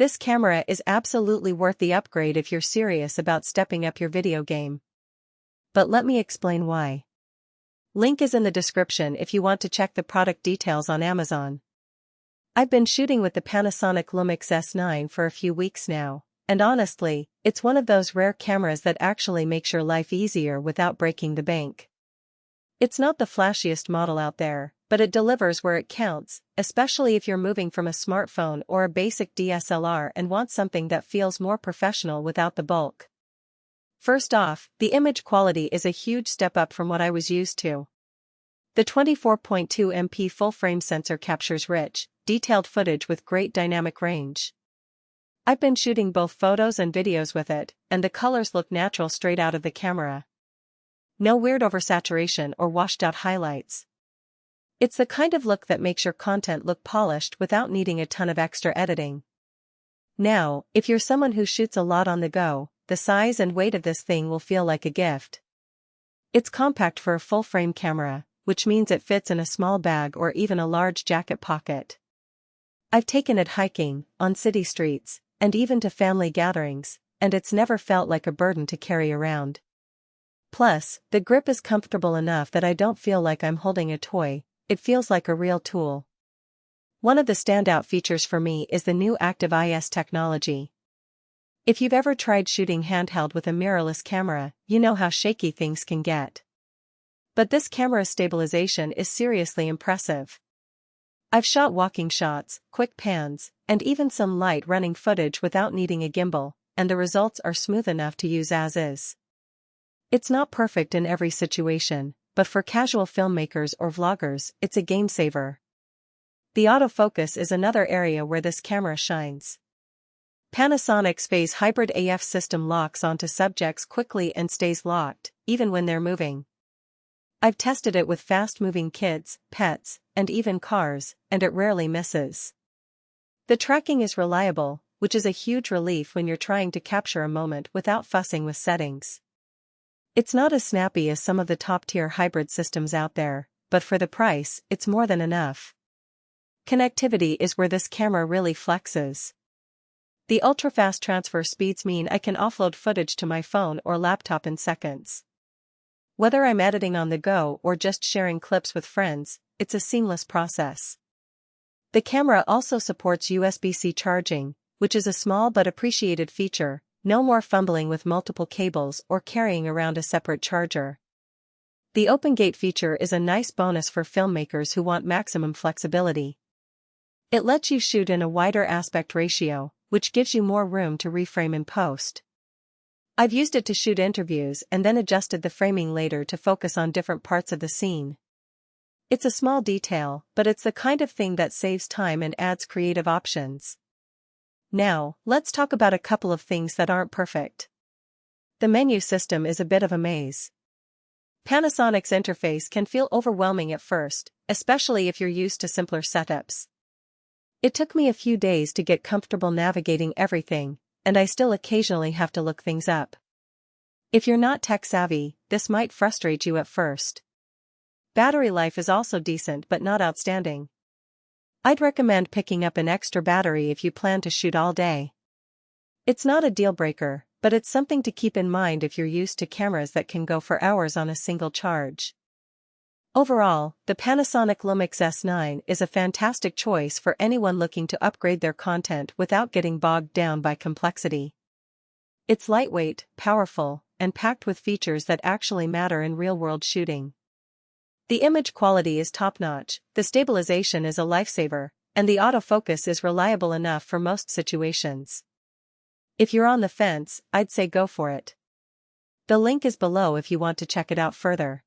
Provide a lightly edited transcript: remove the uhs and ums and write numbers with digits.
This camera is absolutely worth the upgrade if you're serious about stepping up your video game. But let me explain why. Link is in the description if you want to check the product details on Amazon. I've been shooting with the Panasonic LUMIX S9 for a few weeks now, and honestly, it's one of those rare cameras that actually makes your life easier without breaking the bank. It's not the flashiest model out there, but it delivers where it counts, especially if you're moving from a smartphone or a basic DSLR and want something that feels more professional without the bulk. First off, the image quality is a huge step up from what I was used to. The 24.2 MP full-frame sensor captures rich, detailed footage with great dynamic range. I've been shooting both photos and videos with it, and the colors look natural straight out of the camera. No weird oversaturation or washed-out highlights. It's the kind of look that makes your content look polished without needing a ton of extra editing. Now, if you're someone who shoots a lot on the go, the size and weight of this thing will feel like a gift. It's compact for a full-frame camera, which means it fits in a small bag or even a large jacket pocket. I've taken it hiking, on city streets, and even to family gatherings, and it's never felt like a burden to carry around. Plus, the grip is comfortable enough that I don't feel like I'm holding a toy, it feels like a real tool. One of the standout features for me is the new Active IS technology. If you've ever tried shooting handheld with a mirrorless camera, you know how shaky things can get. But this camera's stabilization is seriously impressive. I've shot walking shots, quick pans, and even some light running footage without needing a gimbal, and the results are smooth enough to use as is. It's not perfect in every situation, but for casual filmmakers or vloggers, it's a game saver. The autofocus is another area where this camera shines. Panasonic's Phase Hybrid AF system locks onto subjects quickly and stays locked, even when they're moving. I've tested it with fast-moving kids, pets, and even cars, and it rarely misses. The tracking is reliable, which is a huge relief when you're trying to capture a moment without fussing with settings. It's not as snappy as some of the top-tier hybrid systems out there, but for the price, it's more than enough. Connectivity is where this camera really flexes. The ultra-fast transfer speeds mean I can offload footage to my phone or laptop in seconds. Whether I'm editing on the go or just sharing clips with friends, it's a seamless process. The camera also supports USB-C charging, which is a small but appreciated feature. No more fumbling with multiple cables or carrying around a separate charger. The Open Gate feature is a nice bonus for filmmakers who want maximum flexibility. It lets you shoot in a wider aspect ratio, which gives you more room to reframe in post. I've used it to shoot interviews and then adjusted the framing later to focus on different parts of the scene. It's a small detail, but it's the kind of thing that saves time and adds creative options. Now, let's talk about a couple of things that aren't perfect. The menu system is a bit of a maze. Panasonic's interface can feel overwhelming at first, especially if you're used to simpler setups. It took me a few days to get comfortable navigating everything, and I still occasionally have to look things up. If you're not tech-savvy, this might frustrate you at first. Battery life is also decent but not outstanding. I'd recommend picking up an extra battery if you plan to shoot all day. It's not a deal-breaker, but it's something to keep in mind if you're used to cameras that can go for hours on a single charge. Overall, the Panasonic LUMIX S9 is a fantastic choice for anyone looking to upgrade their content without getting bogged down by complexity. It's lightweight, powerful, and packed with features that actually matter in real-world shooting. The image quality is top-notch, the stabilization is a lifesaver, and the autofocus is reliable enough for most situations. If you're on the fence, I'd say go for it. The link is below if you want to check it out further.